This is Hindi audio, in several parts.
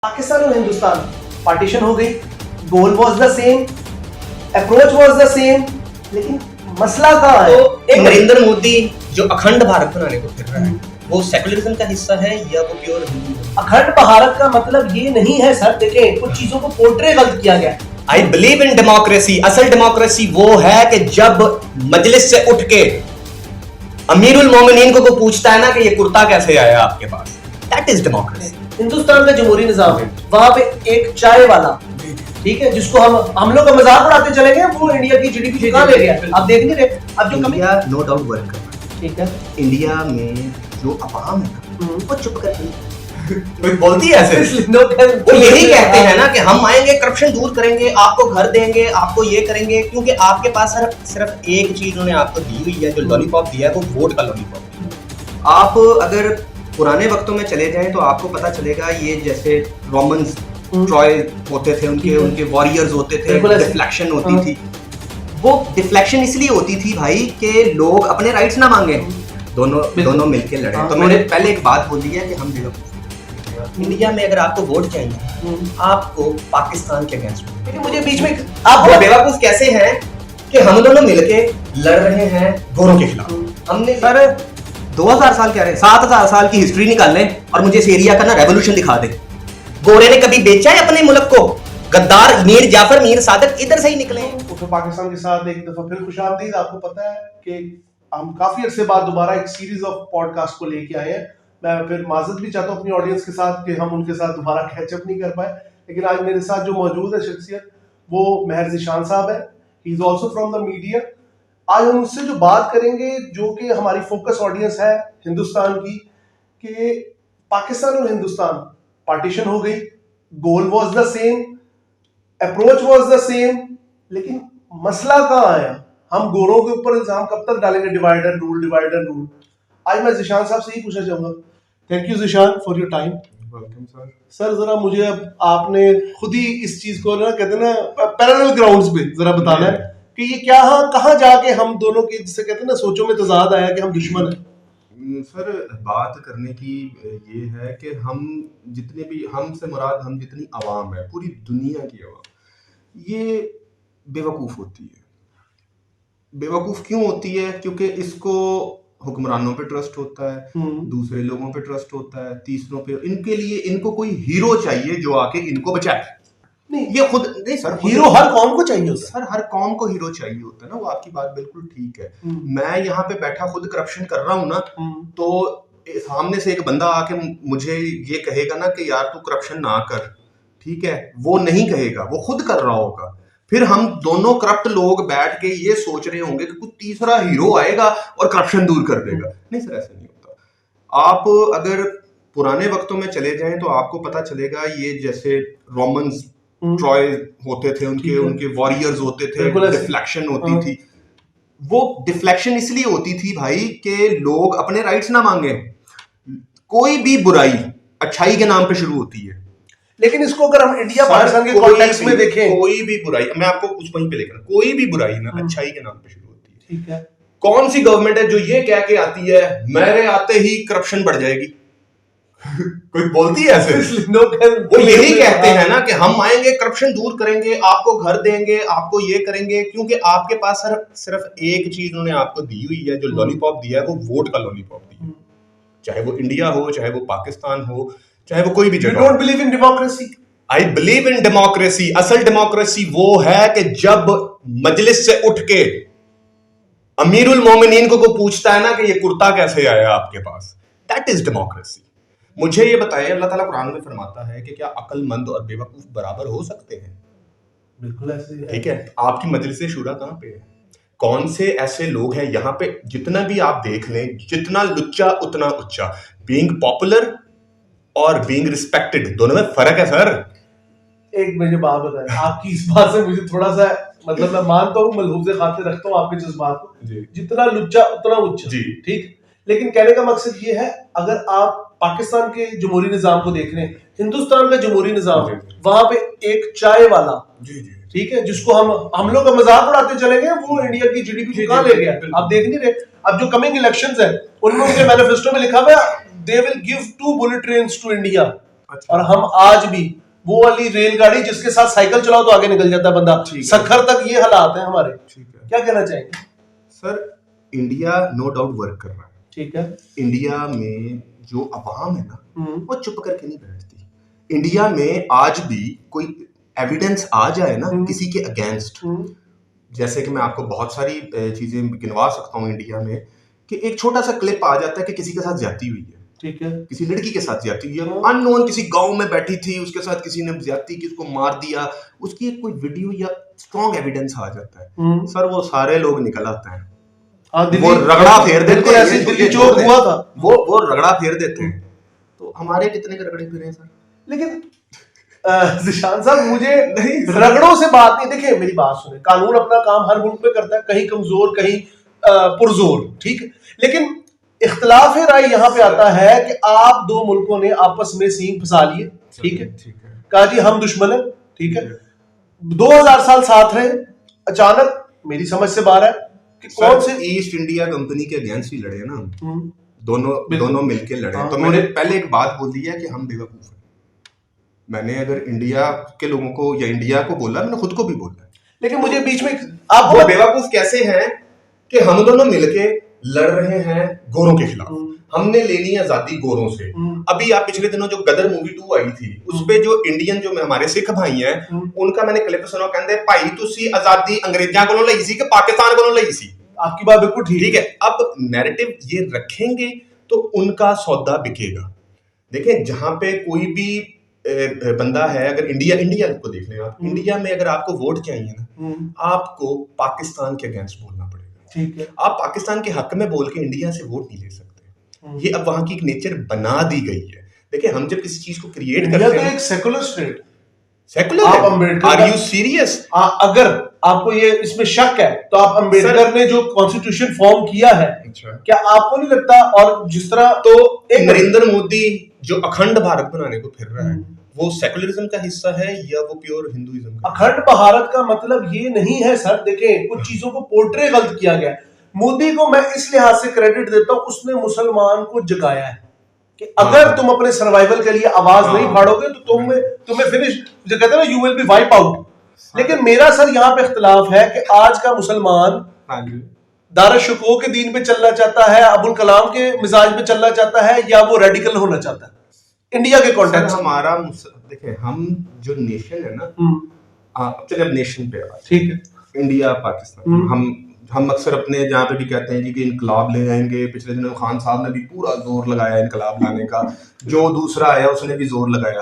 पाकिस्तान और हिंदुस्तान पार्टीशन हो गई, गोल was the same, approach was the same, लेकिन मसला कहाँ है? तो नरेंद्र मोदी जो अखंड भारत बनाने को फिर रहा है वो सेकुलरिज्म का हिस्सा है या वो प्योर हिंदुइज्म? अखंड भारत का मतलब ये नहीं है सर। देखें, कुछ चीजों को पोर्ट्रे गलत किया गया। I believe in democracy. असल डेमोक्रेसी वो है कि जब मजलिस से उठ के अमीरुल मोमिनीन को पूछता है ना कि ये कुर्ता कैसे आया आपके पास, दैट इज डेमोक्रेसी। हिंदुस्तान का जमहूरी निजाम है, वहां पे एक चाय वाला, ठीक है, जिसको हम लोग का मजाक उड़ाते चले गए, वो इंडिया की जीडीपी कहां ले गया। आप देख नहीं रहे अब जो कमी। इंडिया नो डाउट वर्क कर रहा है, ठीक है, इंडिया में जो अवाम है वो चुप कर गई। कोई बोलती है ऐसे, वो यही कहते हैं ना कि हम आएंगे, करप्शन दूर करेंगे, आपको घर देंगे, आपको ये करेंगे, क्योंकि आपके पास सिर्फ एक चीज उन्होंने आपको दी हुई है, जो लॉलीपॉप दिया है वो वोट का लॉलीपॉप। आप अगर पुराने वक्तों में चले जाएं तो आपको पता चलेगा, ये जैसे रोमन्स ट्रॉय होते थे, उनके वॉरियर्स होते थे, डिफ्लेक्शन होती थी। वो डिफ्लेक्शन इसलिए होती थी भाई कि लोग अपने राइट्स ना मांगे, दोनों मिलके लड़े। तो मैंने पहले एक बात बोली है कि हम इंडिया में अगर आपको वोट चाहिए, आपको पाकिस्तान के अगेंस्ट। लेकिन मुझे बीच में आप बेवकूफ कैसे हैं कि हम दोनों मिलके लड़ रहे हैं गोरों के खिलाफ। हमने सर 2000 साल कह रहे हैं, 7000 साल की हिस्ट्री निकाल लें और मुझे इस एरिया का ना रेवोल्यूशन दिखा दे। गोरे ने कभी बेचा है अपने मुल्क को? गद्दार मीर जाफर, मीर सादक इधर से ही निकले। तो पाकिस्तान के साथ एक दफा फिर खुशामदीद। आपको पता है कि हम काफी अरसे बाद दोबारा एक सीरीज ऑफ पॉडकास्ट को लेके आए हैं। मैं फिर माजरत भी चाहता हूँ अपनी ऑडियंस के साथ कि हम उनके साथ दोबारा कैचअप नहीं कर पाए, लेकिन आज मेरे साथ जो मौजूद है शख्सियत, वो महर ज़ीशान साहब है। He is also from the media. आज हम उससे जो बात करेंगे, जो कि हमारी फोकस ऑडियंस है हिंदुस्तान की, कि पाकिस्तान और हिंदुस्तान पार्टीशन हो गई, गोल was the same, approach was the same, लेकिन मसला कहाँ आया? हम गोरों के ऊपर इल्जाम कब तक डालेंगे? Divide and rule. आज मैं ज़ीशान साहब से ही पूछना चाहूंगा। Thank you Zeeshan for your time. Welcome sir. Sir जरा मुझे, अब आपने खुद ही इस चीज को ना, कहते हैं ना, पैरेलल ग्राउंड्स पे जरा बताना है कि ये क्या, कहाँ जाके हम दोनों के, जिसे कहते हैं ना, सोचों में तजाद आया कि हम दुश्मन हैं। सर बात करने की ये है कि हम जितने भी, हमसे मुराद हम जितनी आवाम है, पूरी दुनिया की आवाम, ये बेवकूफ़ होती है। बेवकूफ़ क्यों होती है? क्योंकि इसको हुक्मरानों पे ट्रस्ट होता है, दूसरे लोगों पे ट्रस्ट होता है, तीसरों पे। इनके लिए इनको कोई हीरो चाहिए जो आके इनको बचाए। नहीं, ये खुद नहीं सर, हीरो हर कौम को चाहिए होता है। सर हर कौम को हीरो चाहिए होता है ना, वो आपकी बात बिल्कुल ठीक है। मैं यहाँ पे बैठा खुद करप्शन कर रहा हूँ ना, तो सामने से एक बंदा आके मुझे ये कहेगा ना कि यार तू करप्शन ना कर, ठीक है, वो नहीं कहेगा, वो खुद कर रहा होगा। फिर हम दोनों करप्ट लोग बैठ के ये सोच रहे होंगे कि कुछ तीसरा हीरो आएगा और करप्शन दूर कर देगा। नहीं सर, ऐसा नहीं होता। आप अगर पुराने वक्तों में चले जाएं तो आपको पता चलेगा, ये जैसे रोमन्स ट्रॉय होते थे, उनके वॉरियर्स होते थे, डिफ्लेक्शन होती थी। वो डिफ्लेक्शन इसलिए होती थी भाई कि लोग अपने राइट्स ना मांगे। कोई भी बुराई अच्छाई के नाम पे शुरू होती है, लेकिन इसको अगर हम इंडिया पाकिस्तान के कॉन्टेक्स्ट में देखें, कोई भी बुराई, मैं आपको उस वहीं पे लेकर, कोई भी बुराई ना अच्छाई के नाम पे शुरू होती है। ठीक है, कौन सी गवर्नमेंट है जो ये कह के आती है मेरे आते ही करप्शन बढ़ जाएगी? कोई बोलती है ऐसे? वो यही कहते हैं ना कि हम आएंगे, करप्शन दूर करेंगे, आपको घर देंगे, आपको ये करेंगे, क्योंकि आपके पास सिर्फ एक चीज उन्होंने आपको दी हुई है, जो लॉलीपॉप दिया है वो वोट का लॉलीपॉप दिया है। चाहे वो इंडिया हो, चाहे वो पाकिस्तान हो, चाहे वो कोई भी जगह। Don't believe in democracy. I believe in democracy. असल डेमोक्रेसी वो है कि जब मजलिस से उठ के अमीरुल मोमिनीन को पूछता है ना कि ये कुर्ता कैसे आया आपके पास, दैट इज डेमोक्रेसी। मुझे ये बताएं, अल्लाह ताला कुरान में फरमाता है कि क्या अक्लमंद और बेवकूफ बराबर हो सकते हैं? बिल्कुल ऐसे ही है। ठीक है, आपकी मजलिस शूरा कहाँ पे है? कौन से ऐसे लोग हैं यहाँ पे? जितना भी आप देख लें, जितना लुच्चा उतना उच्चा। बीइंग पॉपुलर और बीइंग रिस्पेक्टेड, दोनों में फर्क है सर। एक मुझे बात बताएं, आपकी इस बात से मुझे थोड़ा सा, मतलब मैं मानता हूँ, मलहूज़े खातिर रखता हूँ आपके जज्बात को, जितना लुच्चा उतना उच्चा, ठीक। लेकिन कहने का मकसद ये है, अगर आप पाकिस्तान के जमहूरी निजाम को देख रहे हैं, हिंदुस्तान का जमहूरी निजाम, वहां पे एक चाय वाला, ठीक है, जिसको हम लोग का मजाक उड़ाते चले गए, वो इंडिया की जीडीपी कहां ले गया। आप देख नहीं रहे, अब जो कमिंग इलेक्शंस है, उनमें उनके मैनिफेस्टो में लिखा हुआ है, they will give 2 bullet trains to India. अच्छा। और हम आज भी वो वाली रेलगाड़ी जिसके साथ साइकिल चलाओ तो आगे निकल जाता है बंदा, ठीक है। सखर तक ये हालात है हमारे। ठीक है क्या कहना चाहेंगे? Sir, India no doubt work कर रहा है। ठीक है। इंडिया में जो अवाम है ना, हम्म। वो चुप करके नहीं बैठती। इंडिया में आज भी कोई एविडेंस आ जाए ना किसी के अगेंस्ट, जैसे कि मैं आपको बहुत सारी चीजें गिनवा सकता हूँ इंडिया में, कि एक छोटा सा क्लिप आ जाता है कि किसी के साथ ज्यादती हुई है, ठीक है, किसी लड़की के साथ ज्यादती हुई है, अननोन किसी गांव में बैठी थी, उसके साथ किसी ने ज्यादती की, उसको मार दिया, उसकी एक कोई वीडियो या स्ट्रॉन्ग एविडेंस आ जाता है, सर वो सारे लोग निकल आते हैं, वो रगड़ा फेर देते हैं। ऐसे दिल्ली चोर हुआ था, वो रगड़ा फेर देते हैं। तो हमारे कितने के रगड़े फिरे हैं सर? लेकिन जिशान साहब, मुझे रगड़ों से बात नहीं। देखिए मेरी बात सुने, कानून अपना काम हर मुल्क में करता है, कहीं कमजोर कहीं पुरजोर, ठीक है, लेकिन इख्तिलाफ राय यहाँ पे आता है कि आप दो मुल्कों ने आपस में सींग फंसा लिए, ठीक है, कहा जी हम दुश्मन है, ठीक है, 2000 साल साथ रहे, अचानक मेरी समझ से बाहर है कि कौन से ईस्ट इंडिया कंपनी के अगेंस्ट ही लड़े हैं ना, दोनों मिलके लड़े। तो मैंने पहले एक बात बोल दी है कि हम बेवकूफ हैं। मैंने अगर इंडिया के लोगों को या इंडिया को बोला, मैंने खुद को भी बोला, लेकिन मुझे बीच में आप वो बेवकूफ कैसे हैं कि हम दोनों मिलके लड़ रहे हैं गोरों के खिलाफ, हमने लेनी आजादी गोरों से। अभी आप पिछले दिनों जो गदर मूवी 2 आई थी, उसपे जो इंडियन जो हमारे सिख भाई हैं, उनका मैंने क्लिप सुना, कहते भाई तुसी आजादी अंग्रेजां कोलों लई सी कि पाकिस्तान कोलों लई सी। आपकी बात बिल्कुल ठीक है। अब नैरेटिव ये रखेंगे तो उनका सौदा बिकेगा। देखें, जहां पे कोई भी बंदा है, अगर इंडिया को देख लें आप, इंडिया में अगर आपको वोट चाहिए ना, आपको पाकिस्तान के अगेंस्ट बोलना पड़ेगा, ठीक है। आप पाकिस्तान के हक में बोल के इंडिया से वोट नहीं ले सकते, ये अब वहां की एक नेचर बना दी गई है। देखिए, हम जब किसी चीज को क्रिएट करते हैं, एक सेकुलर स्टेट, सेकुलर, आप अम्बेडकर, आर यू सीरियस? अगर आपको ये इसमें शक है तो आप अम्बेडकर ने जो कॉन्स्टिट्यूशन फॉर्म किया है, अच्छा, क्या आपको नहीं लगता, और जिस तरह तो एक नरेंद्र मोदी जो अखंड भारत बनाने को फिर रहा है, वो सेकुलरिज्म का हिस्सा है या वो प्योर हिंदुइज्म का? अखंड भारत का मतलब ये नहीं है सर। देखें, कुछ चीजों को पोर्ट्रे गलत किया गया। मोदी को मैं इस लिहाज से क्रेडिट देता हूं, उसने मुसलमान को जगाया है कि अगर तुम अपने सर्वाइवल के लिए आवाज नहीं फाड़ोगे तो तुम्हें फिनिश, जो कहते हैं ना, you will be wipe out. लेकिन मेरा सर यहाँ पे इख्तिलाफ है कि आज का मुसलमान दारुशुको के दीन पे चलना चाहता है, अबुल कलाम के मिजाज पे चलना चाहता है, या वो रेडिकल होना चाहता है इंडिया के कॉन्टेक्स्ट। हमारा देखिए, हम जो नेशन है ना, चलिए अब नेशन पे, ठीक है, इंडिया पाकिस्तान, हम अक्सर अपने जहाँ पे भी कहते हैं जी कि इनकलाब ले आएंगे। पिछले दिनों खान साहब ने भी पूरा जोर लगाया इनकलाब लाने का, जो दूसरा आया उसने भी जोर लगाया।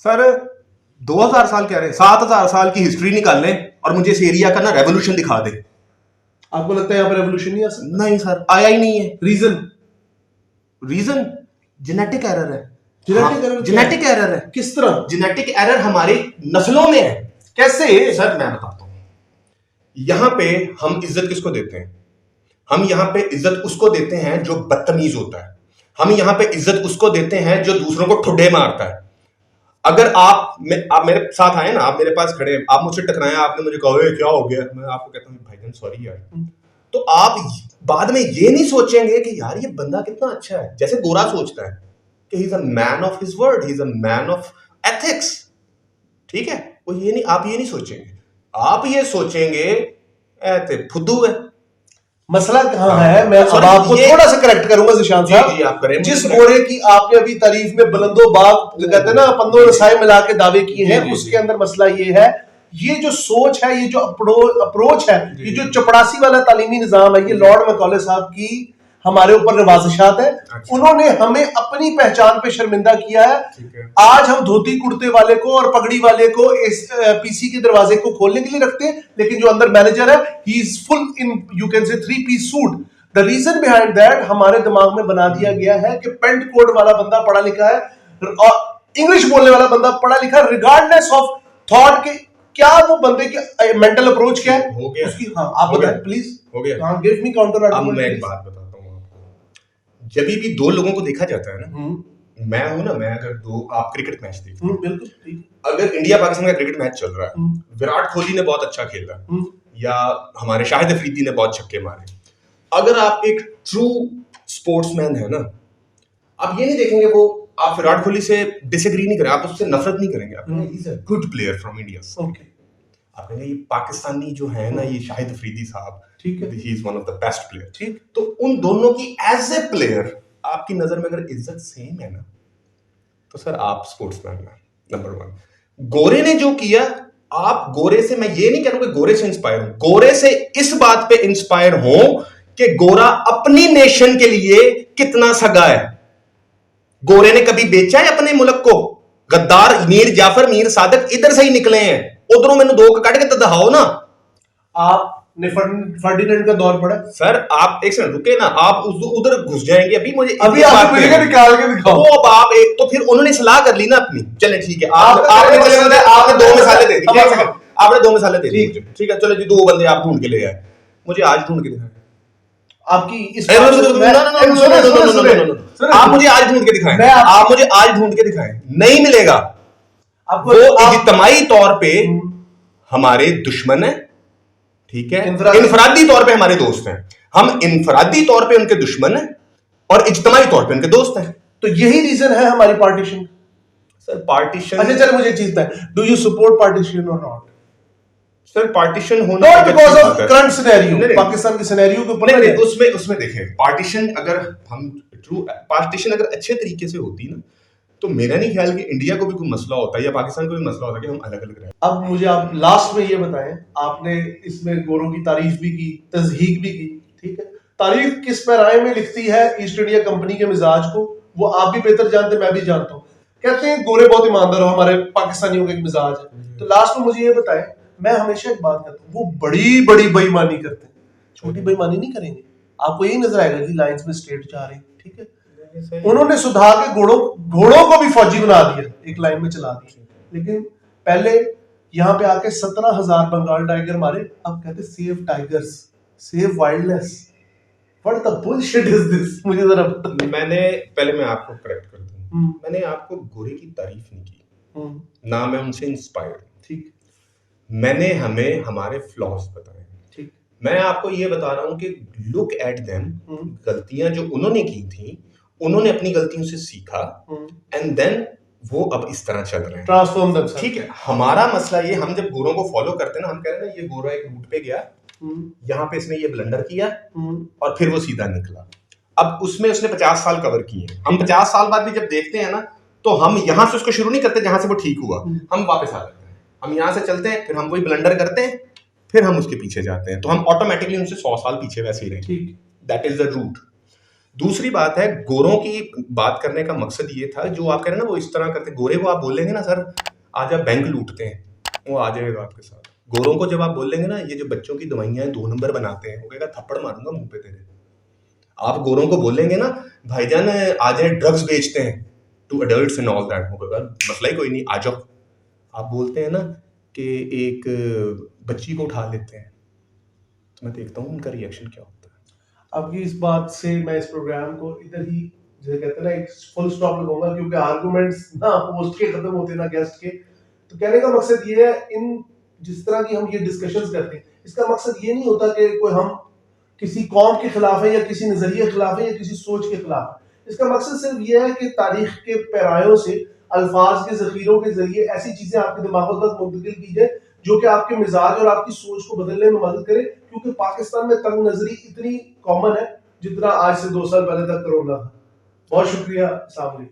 सर 2000 साल कह रहे हैं, 7000 साल की हिस्ट्री निकाल लें और मुझे इस एरिया का ना रेवोल्यूशन दिखा दे। आपको लगता है यहाँ पर रेवोल्यूशन नहीं आ सकता? नहीं सर, आया ही नहीं है। रीजन जेनेटिक एरर है। जेनेटिक एरर है। किस तरह जेनेटिक एरर? हमारी नस्लों में है। कैसे? सर मैं बताता हूँ। यहाँ पे हम इज्जत किसको देते हैं? हम यहाँ पे इज्जत उसको देते हैं जो बदतमीज होता है। हम यहाँ पे इज्जत उसको देते हैं जो दूसरों को ठुड्डे मारता है। अगर आप मेरे साथ आए ना, आप मेरे पास खड़े हैं, आप मुझसे टकराए, आपने मुझे कहा क्या हो गया, मैं आपको कहता हूँ भाईजान सॉरी यार, तो आप बाद में ये नहीं सोचेंगे कि यार ये बंदा कितना अच्छा है, जैसे गोरा सोचता है कि he is a man of his word, he is a man of ethics, ठीक है, वो ये नहीं, आप ये नहीं सोचेंगे, आप ये सोचेंगे ऐसे फुद्दू है। मसला कहाँ है? मैं अब आपको थोड़ा सा करेक्ट करूंगा जिशान साहब। जिस घोड़े की आपने अभी तारीफ में बुलंदो बाग जो कहते हैं ना, पंदो रसाई मिला के दावे किए हैं, उसके अंदर मसला ये है, ये जो सोच है, ये जो अप्रोच है, ये जो चपड़ासी वाला तालीमी निजाम है, ये लॉर्ड मैकॉले साहब की हमारे ऊपर नवाजिशात है। उन्होंने हमें अपनी पहचान पे शर्मिंदा किया है। आज हम धोती कुर्ते वाले को और पगड़ी वाले को पीसी के दरवाजे को खोलने के लिए रखते हैं, लेकिन जो अंदर मैनेजर है, he is full in, you can say 3-piece suit. The reason behind that, हमारे दिमाग में बना दिया गया है कि पेंट कोड वाला बंदा पढ़ा लिखा है और इंग्लिश बोलने वाला बंदा पढ़ा लिखा है, रिगार्डलेस ऑफ थॉट के क्या वो बंदे की मेंटल अप्रोच क्या है। हो गया उसकी, हाँ आप बताएं प्लीज। हो गया। हाँ, गिव मी काउंटर आर्गुमेंट। मैं एक बात बताता हूँ आपको, जब भी दो लोगों को देखा जाता है ना, मैं हूं ना, मैं अगर दो, आप क्रिकेट मैच देखते हैं, बिल्कुल ठीक, अगर इंडिया पाकिस्तान का क्रिकेट मैच चल रहा है, विराट कोहली ने बहुत अच्छा खेला या हमारे शाहिद अफरीदी ने बहुत छक्के मारे, अगर आप एक ट्रू स्पोर्ट्समैन है ना, आप ये नहीं देखेंगे वो आप विराट कोहली से डिसएग्री नहीं करें, आप उससे नफरत नहीं करेंगे, आप he is a good player from India. Okay, आप कहेंगे ये पाकिस्तानी जो है ना, ये शाहिद अफरीदी साहब, ठीक है, he is one of the best player. ठीक। तो उन दोनों की एज ए प्लेयर आपकी नजर में अगर इज्जत सेम है ना, तो सर आप स्पोर्ट्समैन हैं नंबर 1। गोरे ने जो किया, आप गोरे से, मैं ये नहीं कह रहा हूं कि गोरे से इंस्पायर हो, गोरे से इस बात पे इंस्पायर हो कि गोरा अपनी नेशन के लिए कितना सगा है। गोरे ने कभी बेचा है अपने मुल्क को? गद्दार मीर जाफर, मीर सादक इधर से ही निकले हैं, उधरों मैंने 2 कट के तो दिखाओ ना। आपने फर्डिनेंड का दौर पड़ा सर, आप एक सेकंड रुके ना, आप उधर घुस जाएंगे अभी, मुझे अभी आप निकाल के दिखाओ। तो अब आप एक, तो फिर उन्होंने सलाह कर ली ना अपनी, चले ठीक है, आपने 2 मिसालें दे दी, आपने 2 मिसालें दे दी मुझे, ठीक है, चलो जी 2 बंदे आप ढूंढ के ले आए, मुझे आज ढूंढ के दिखाएं। आपकी इस आप मुझे आज ढूंढ के दिखाएं, आप मुझे आज ढूंढ के दिखाएं, नहीं मिलेगा। वो इज्तिमाई तौर पे हमारे दुश्मन है, ठीक है, इनफरादी तौर पे हमारे दोस्त हैं, हम इनफरादी तौर पे उनके दुश्मन हैं और इज्तिमाई तौर पे उनके दोस्त हैं। तो यही रीजन है हमारी पार्टीशन। सर पार्टीशन, अच्छा चलो मुझे चीज है, डू यू सपोर्ट पार्टीशन और नॉट? सर पार्टीशन होना not because of current scenario, Pakistan के सिनेरियो के ऊपर नहीं, उसमें देखें, पार्टीशन अगर हम पार्टीशन अगर अच्छे तरीके से होती ना, तो मेरा नहीं ख्याल कि इंडिया को भी कोई मसला होता है या पाकिस्तान को भी मसला होता है कि हम अलग अलग रहे। अब मुझे आप लास्ट में ये बताएं, आपने इसमें गोरों की तारीफ भी की, तज़हीक भी की, ठीक है, तारीफ किस पैराए में लिखती है ईस्ट इंडिया कंपनी के मिजाज को, वो आप भी बेहतर जानते, मैं भी जानता हूँ। कहते हैं गोरे बहुत ईमानदार हो, हमारे पाकिस्तानियों का एक मिजाज है। तो लास्ट में मुझे ये बताएं, मैं हमेशा एक बात कहता हूँ, वो बड़ी बड़ी बेईमानी करते हैं, छोटी बेईमानी नहीं करेंगे। आपको यही नजर आएगा कि लाइंस में स्ट्रेट जा रहे हैं, ठीक है। उन्होंने सुधार के घोड़ों को भी फौजी बना दिया, एक लाइन में चला दिया, लेकिन पहले यहाँ पे आके 17,000 बंगाल टाइगर मारे, अब कहते save tigers, save wildness. What the bullshit is this? मुझे जरा बताइए। मैं आपको करेक्ट कर दूं, मैंने आपको गोरे की तारीफ नहीं की, ना मैं उनसे इंस्पायर, ठीक, मैंने हमें हमारे फ्लॉज बताए, ठीक, मैं आपको ये बता रहा हूं कि लुक एट देम, गलतियां जो उन्होंने की थी, उन्होंने अपनी गलतियों से सीखा, एंड देन वो अब इस तरह चल रहे हैं, ट्रांसफॉर्म देमसेल्फ। ठीक है। हमारा मसला ये, हम जब गोरों को फॉलो करते हैं ना, हम कह रहे हैं ये गोरा एक रूट पे गया, यहाँ पे इसने ये ब्लंडर किया और फिर वो सीधा निकला, अब उसमें उसने 50 साल कवर किए। हम 50 साल बाद भी जब देखते हैं ना, तो हम यहाँ से उसको शुरू नहीं करते जहां से वो ठीक हुआ, हम वापस आ जाते हैं, हम यहाँ से चलते हैं, फिर हम वही ब्लंडर करते हैं, फिर हम उसके पीछे जाते हैं, तो हम ऑटोमेटिकली उनसे 100 साल पीछे वैसे ही रहेंगे। That is the root. दूसरी बात है, गोरों की बात करने का मकसद ये था, जो आप कह रहे हैं ना वो इस तरह करते, गोरे को आप बोलेंगे ना सर आज आप बैंक लूटते हैं, वो आ जाएगा आपके साथ। गोरों को जब आप बोलेंगे ना ये जो बच्चों की दवाइयां 2 नंबर बनाते हैं, वो कहेगा थप्पड़ मारूंगा मुंह पे तेरे। आप गोरों को बोलेंगे ना भाईजान आ जाए ड्रग्स बेचते हैं to adults and all that, वो कहेगा मसला ही कोई नहीं, आ जाओ। आप बोलते हैं ना कि एक बच्ची को उठा लेते हैं, तो मैं देखता हूँ उनका रिएक्शन क्या होता है। अब इस बात से मैं इस प्रोग्राम को इधर ही, जैसे कहते हैं ना, एक फुल स्टॉप लगाऊंगा, क्योंकि आर्गुमेंट्स ना होस्ट के खत्म होते ना गेस्ट के। तो कहने का मकसद ये है, इन जिस तरह की हम ये डिस्कशंस करते हैं, इसका मकसद ये नहीं होता कि कोई हम किसी कौम के खिलाफ है या किसी नजरिए के खिलाफ है या किसी सोच के खिलाफ है। इसका मकसद सिर्फ ये है कि तारीख के पैरायों से, अल्फाज के जखीरों के जरिए ऐसी चीजें आपके दिमागों तक मुंतकिल की जाए जो कि आपके मिजाज और आपकी सोच को बदलने में मदद करे, क्योंकि पाकिस्तान में तंग नजरी इतनी कॉमन है जितना आज से 2 साल पहले तक कोरोना था। बहुत शुक्रिया। अस्सलाम वालेकुम।